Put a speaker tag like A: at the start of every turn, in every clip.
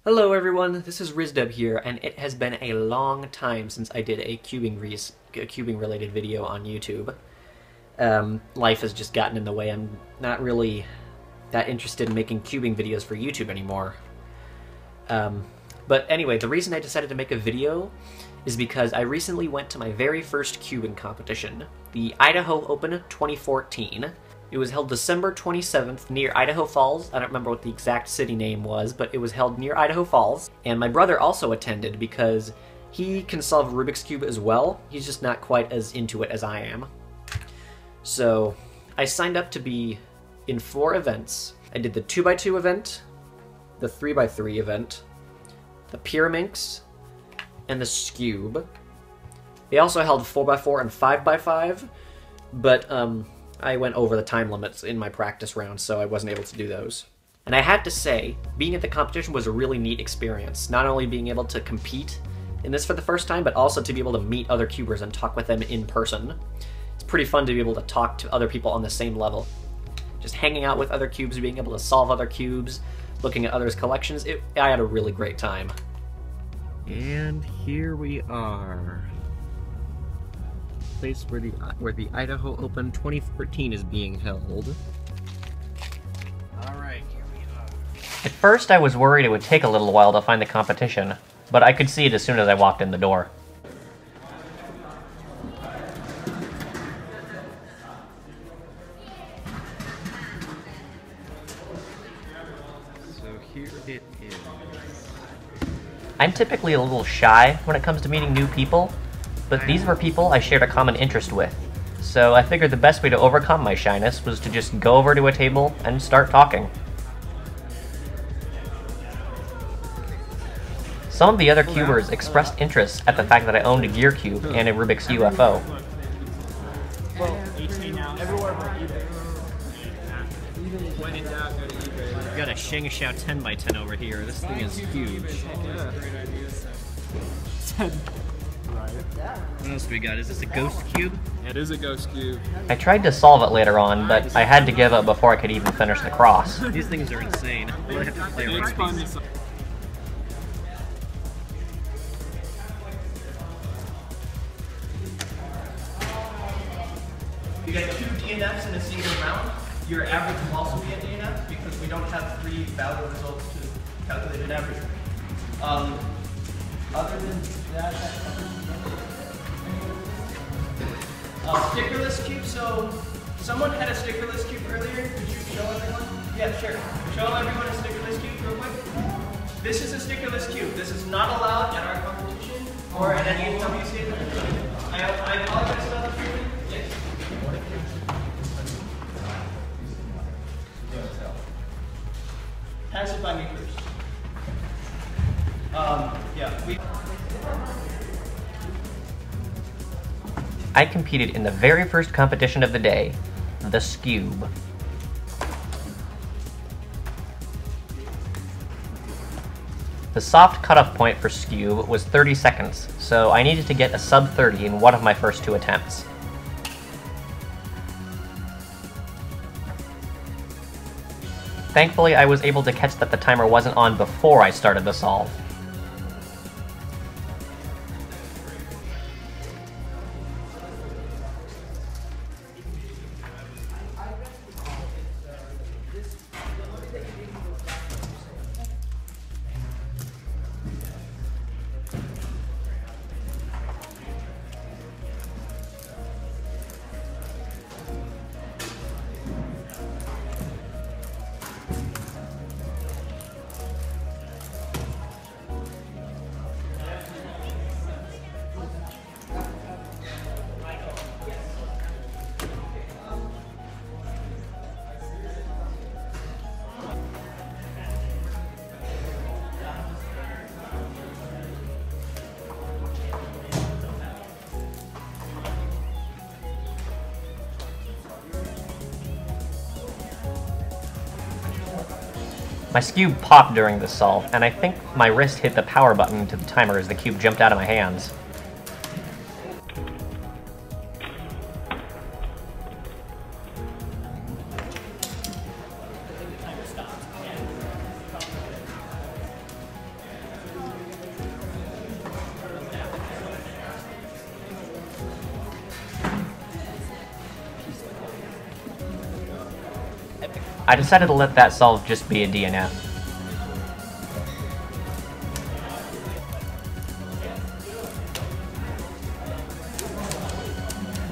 A: Hello everyone, this is Rizdub here, and it has been a long time since I did a cubing related video on YouTube. Life has just gotten in the way. I'm not really that interested in making cubing videos for YouTube anymore. But anyway, the reason I decided to make a video is because I recently went to my very first cubing competition, the Idaho Open 2014. It was held December 27th near Idaho Falls. I don't remember what the exact city name was, but it was held near Idaho Falls. And my brother also attended because he can solve Rubik's Cube as well. He's just not quite as into it as I am. So I signed up to be in 4 events. I did the 2x2 event, the 3x3 event, the Pyraminx, and the Scube. They also held 4x4 and 5x5, but I went over the time limits in my practice round, so I wasn't able to do those. And I had to say, being at the competition was a really neat experience. Not only being able to compete in this for the first time, but also to be able to meet other cubers and talk with them in person. It's pretty fun to be able to talk to other people on the same level. Just hanging out with other cubes, being able to solve other cubes, looking at others' collections, I had a really great time.
B: And here we are. Place where the Idaho Open 2014 is being held. Alright, here we are.
A: At first I was worried it would take a little while to find the competition, but I could see it as soon as I walked in the door.
B: So here it is.
A: I'm typically a little shy when it comes to meeting new people, but these were people I shared a common interest with, so I figured the best way to overcome my shyness was to just go over to a table and start talking. Some of the other cubers expressed interest at the fact that I owned a gear cube and a Rubik's UFO.
B: We've got a Shangshao 10x10 over here. This thing is huge. What else we got? Is this a ghost cube?
C: It is a ghost cube.
A: I tried to solve it later on, but I had to give up before I could even finish the cross.
B: These things are insane. We'll have to play around with these.
D: You get 2 DNFs in a single round. Your average will also be a DNF because we don't have 3 valid results to calculate an average. Other than that, stickerless cube. So someone had a stickerless cube earlier. Could you show everyone? Yeah, sure. Show everyone a stickerless cube real quick. This is a stickerless cube. This is not allowed at our competition or at any WC. I apologize about the treatment. Yes. Pass it by me first.
A: I competed in the very first competition of the day, the Scube. The soft cutoff point for Scube was 30 seconds, so I needed to get a sub 30 in one of my first 2 attempts. Thankfully, I was able to catch that the timer wasn't on before I started the solve. My Scube popped during this solve, and I think my wrist hit the power button to the timer as the cube jumped out of my hands. I decided to let that solve just be a DNF.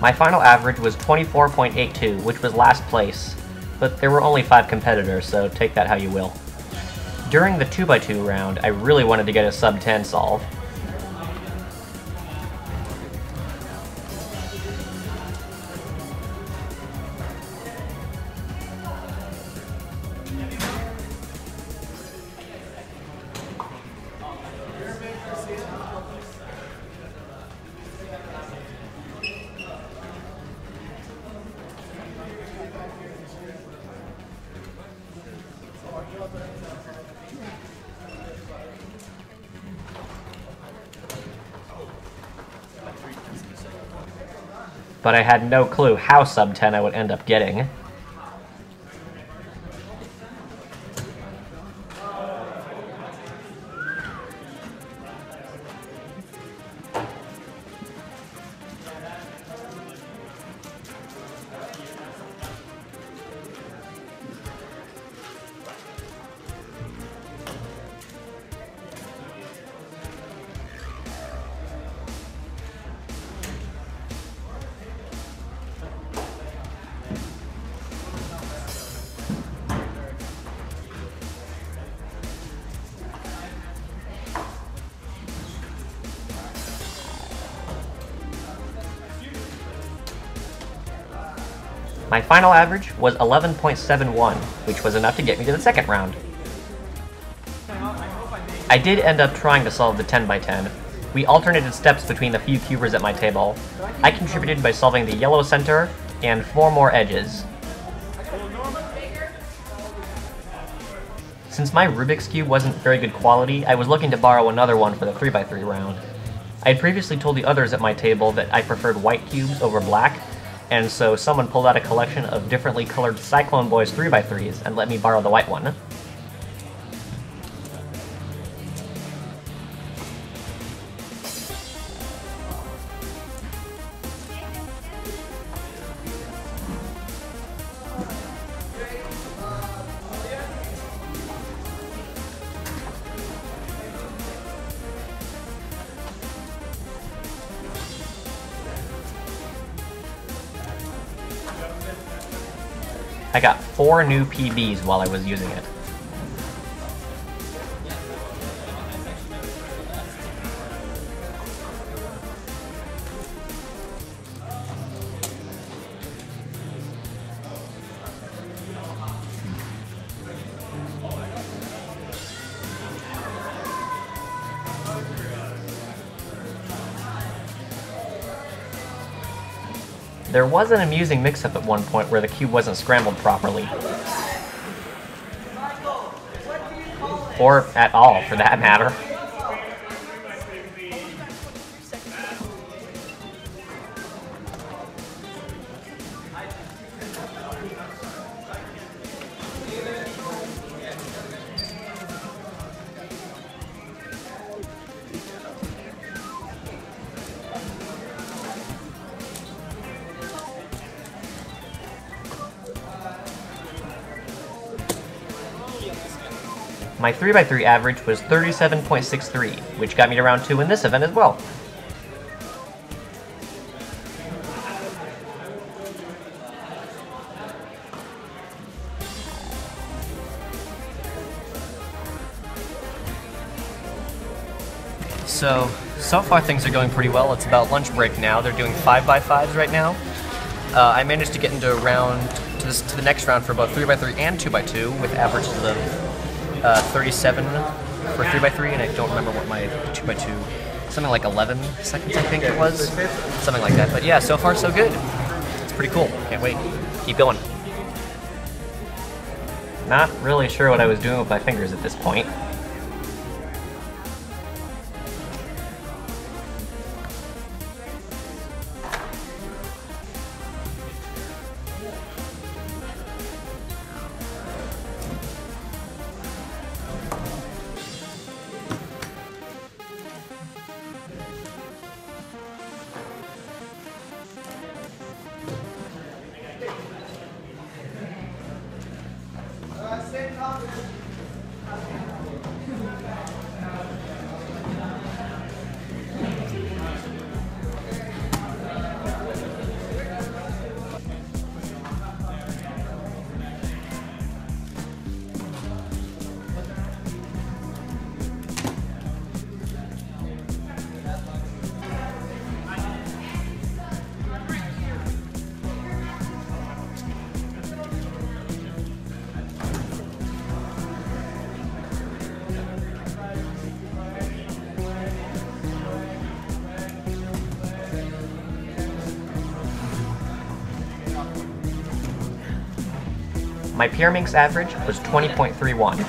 A: My final average was 24.82, which was last place, but there were only 5 competitors, so take that how you will. During the 2x2 round, I really wanted to get a sub 10 solve. But I had no clue how sub 10 I would end up getting. My final average was 11.71, which was enough to get me to the second round. I did end up trying to solve the 10x10. We alternated steps between the few cubers at my table. I contributed by solving the yellow center and 4 more edges. Since my Rubik's Cube wasn't very good quality, I was looking to borrow another one for the 3x3 round. I had previously told the others at my table that I preferred white cubes over black, and so someone pulled out a collection of differently colored Cyclone Boys 3x3s and let me borrow the white one. I got 4 new PBs while I was using it. There was an amusing mix-up at one point where the cube wasn't scrambled properly. Or at all, for that matter. My 3x3 average was 37.63, which got me to round 2 in this event as well. So far things are going pretty well. It's about lunch break now. They're doing 5x5s right now. I managed to get into to the next round for both 3x3 and 2x2 with averages of 37 for 3x3, and I don't remember what my 2x2, something like 11 seconds I think it was, something like that. But yeah, so far so good. It's pretty cool. Can't wait. Keep going. Not really sure what I was doing with my fingers at this point. My PRMINX average was 20.31.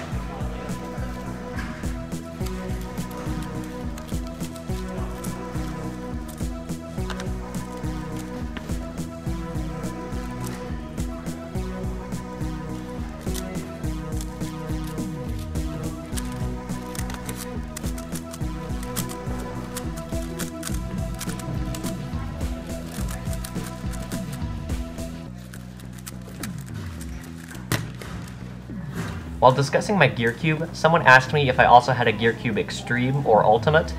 A: While discussing my gear cube, someone asked me if I also had a gear cube Extreme or Ultimate.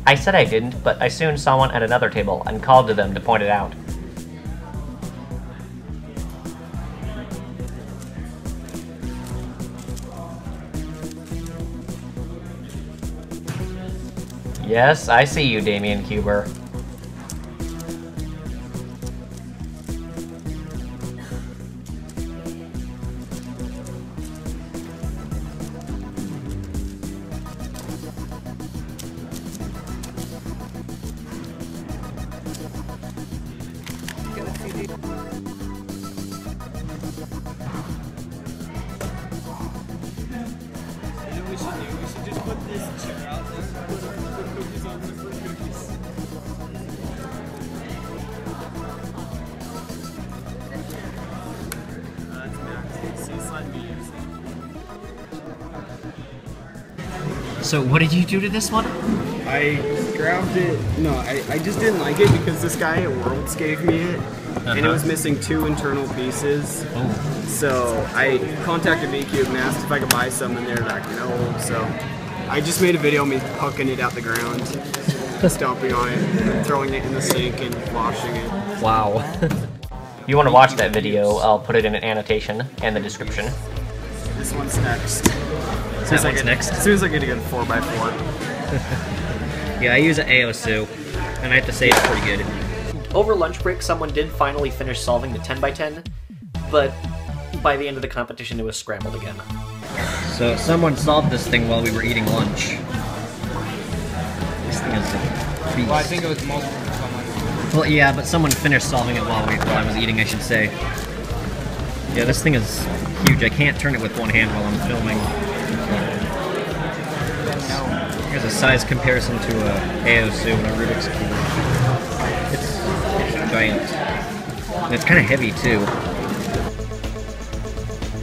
A: I said I didn't, but I soon saw one at another table and called to them to point it out. Yes, I see you, Damian Cuber.
C: We should just put this chair out there. Put cookies on the cookies. That's Max. See slide videos.
B: So what did you do to this one?
C: I grabbed it. No, I just didn't like it because this guy at Worlds gave me it, and it was missing 2 internal pieces.
B: Oh.
C: So I contacted VCube and asked if I could buy some, and they're like, no. So I just made a video of me hucking it out the ground, stomping on it, throwing it in the sink, and washing it.
A: Wow. If you want to watch that video, I'll put it in an annotation and the description.
C: This one's next.
B: That one's next?
C: As soon as I get a good 4x4.
B: Yeah, I use an AOSU, and I have to say it's pretty good.
A: Over lunch break, someone did finally finish solving the 10x10, but by the end of the competition, it was scrambled again.
B: So someone solved this thing while we were eating lunch. This thing is a beast.
E: Well, I think it was multiple for someone.
B: Well, yeah, but someone finished solving it while I was eating, I should say. Yeah, this thing is huge. I can't turn it with one hand while I'm filming. Here's a size comparison to a AOSU and a Rubik's Cube. It's giant. And it's kind of heavy, too.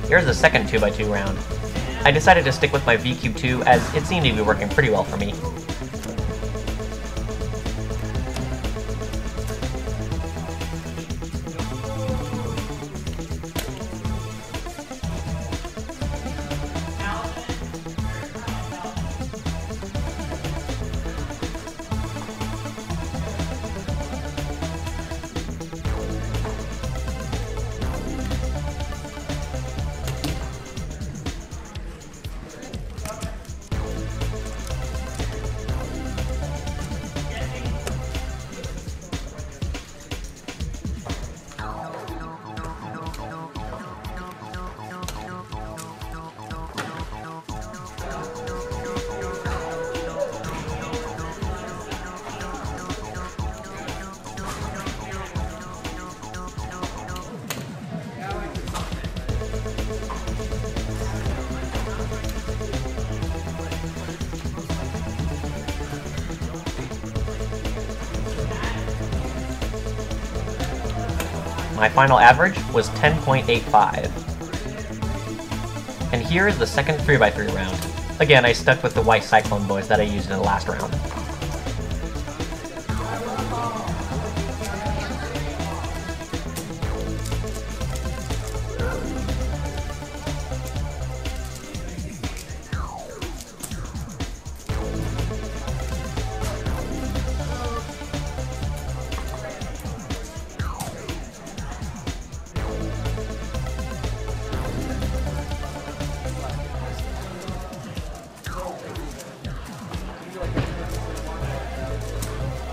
A: Here's the second 2x2 round. I decided to stick with my VCube 2 as it seemed to be working pretty well for me. My final average was 10.85. And here is the second 3x3 round. Again, I stuck with the white Cyclone boys that I used in the last round.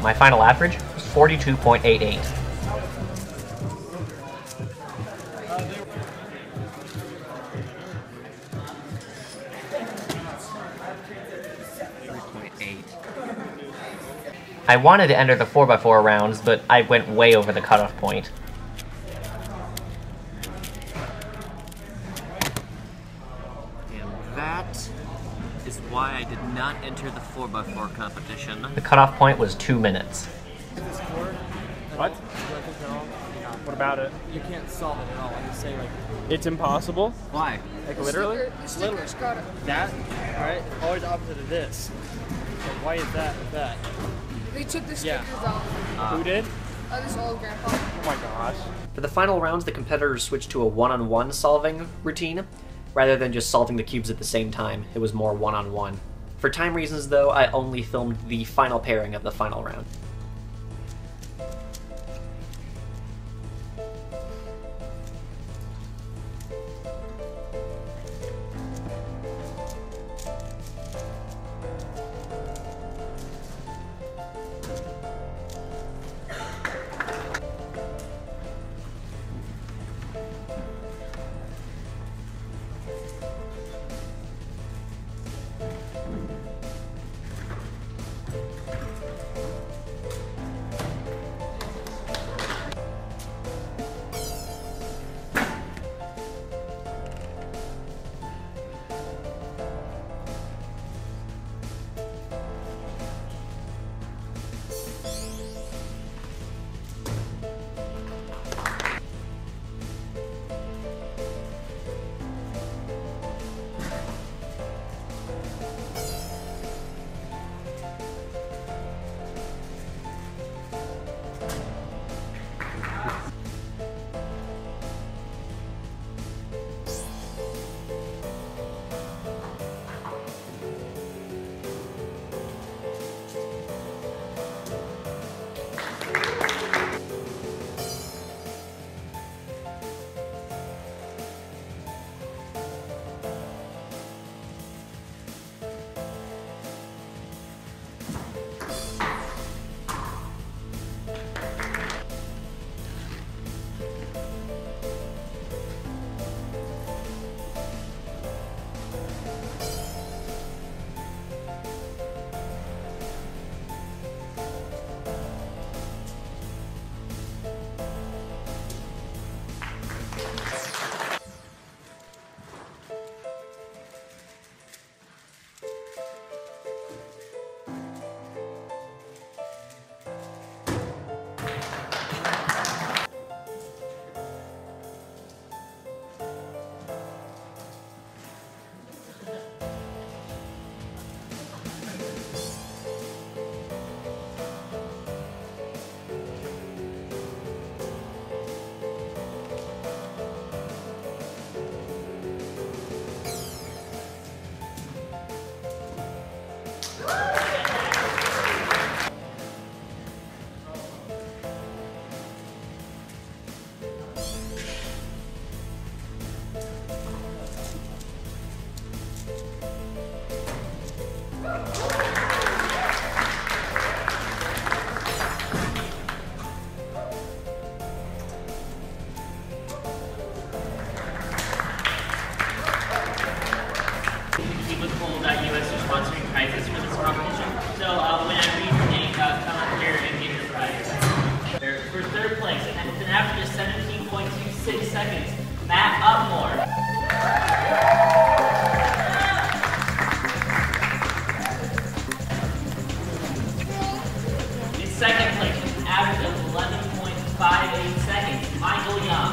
A: My final average was 42.88. I wanted to enter the 4x4 rounds, but I went way over the cutoff point. And that is why I did not enter the 4x4 competition. The cutoff point was 2 minutes.
F: What? What about it?
E: You can't solve it at all. I'm just saying, like,
F: It's impossible.
B: Why?
F: Like literally?
E: stickers got it. That, right? Always opposite of this. Like, why is that with that?
G: They took the
E: Yeah.
G: stickers off.
F: Who did?
G: This old grandpa.
F: Oh my gosh.
A: For the final rounds, the competitors switched to a one-on-one solving routine. Rather than just solving the cubes at the same time, it was more one-on-one. For time reasons, though, I only filmed the final pairing of the final round.
H: US are sponsoring prizes for this competition. So when I read your name, come up here and get your prize. For third place, with an average of 17.26 seconds, Matt Upmore. In second place, with an average of 11.58 seconds, Michael Young.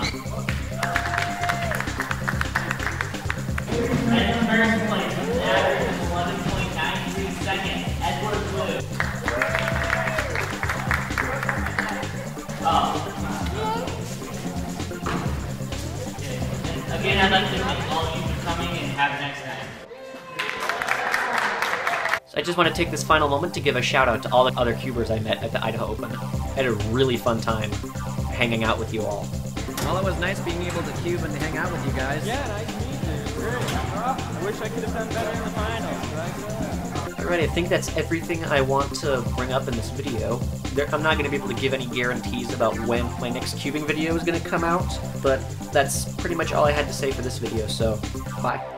H: And in first place, with an average of 11.93 seconds, Edward Blue. Again, I'd like to thank all of you for coming and have a nice night.
A: So I just want to take this final moment to give a shout out to all the other cubers I met at the Idaho Open. I had a really fun time hanging out with you all.
B: Well, it was nice being able to cube and to hang out with you guys.
F: Yeah, nice to meet you. Great. I wish I could have done better in the finals. But
A: Alright, I think that's everything I want to bring up in this video. I'm not going to be able to give any guarantees about when my next cubing video is going to come out, but that's pretty much all I had to say for this video, so bye.